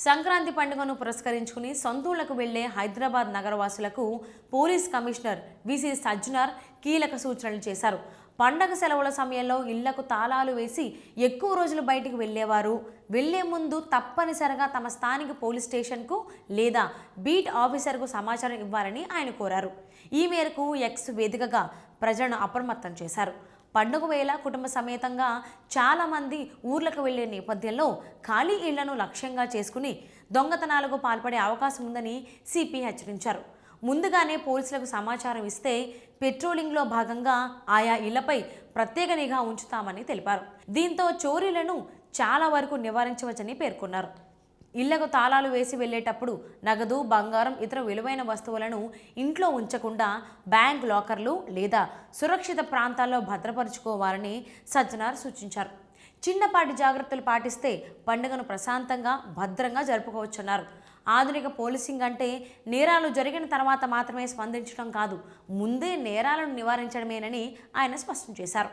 సంక్రాంతి పండుగను పురస్కరించుకుని సొంతూళ్లకు వెళ్లే హైదరాబాద్ నగరవాసులకు పోలీస్ కమిషనర్ విసి సజ్జనార్ కీలక సూచనలు చేశారు. పండగ సెలవుల సమయంలో ఇళ్లకు తాళాలు వేసి ఎక్కువ రోజులు బయటికి వెళ్లేవారు వెళ్లే ముందు తప్పనిసరిగా తమ స్థానిక పోలీస్ స్టేషన్కు లేదా బీట్ ఆఫీసర్కు సమాచారం ఇవ్వాలని ఆయన కోరారు. ఈ మేరకు ఎక్స్ వేదికగా ప్రజలను అప్రమత్తం చేశారు. పండుగ వేళ కుటుంబ సమేతంగా చాలామంది ఊర్లకు వెళ్లే నేపథ్యంలో ఖాళీ ఇళ్లను లక్ష్యంగా చేసుకుని దొంగతనాలకు పాల్పడే అవకాశం ఉందని సిపి హెచ్చరించారు. ముందుగానే పోలీసులకు సమాచారం ఇస్తే పెట్రోలింగ్లో భాగంగా ఆయా ఇళ్లపై ప్రత్యేక నిఘా ఉంచుతామని తెలిపారు. దీంతో చోరీలను చాలా వరకు నివారించవచ్చని పేర్కొన్నారు. ఇళ్లకు తాళాలు వేసి వెళ్లేటప్పుడు నగదు, బంగారం, ఇతర విలువైన వస్తువులను ఇంట్లో ఉంచకుండా బ్యాంక్ లాకర్లు లేదా సురక్షిత ప్రాంతాల్లో భద్రపరుచుకోవాలని సజ్జనార్ సూచించారు. చిన్నపాటి జాగ్రత్తలు పాటిస్తే పండుగను ప్రశాంతంగా, భద్రంగా జరుపుకోవచ్చన్నారు. ఆధునిక పోలీసింగ్ అంటే నేరాలు జరిగిన తర్వాత మాత్రమే స్పందించడం కాదు, ముందే నేరాలను నివారించడమేనని ఆయన స్పష్టం చేశారు.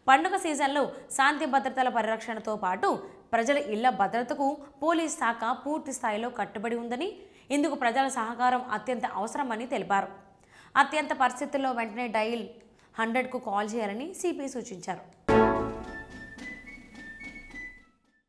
పండుగ సీజన్లో శాంతి భద్రతల పరిరక్షణతో పాటు ప్రజల ఇళ్ల భద్రతకు పోలీస్ శాఖ పూర్తి స్థాయిలో కట్టుబడి ఉందని, ఇందుకు ప్రజల సహకారం అత్యంత అవసరమని తెలిపారు. అత్యంత పరిస్థితుల్లో వెంటనే డయల్ 100కు కాల్ చేయాలని సిపి సూచించారు.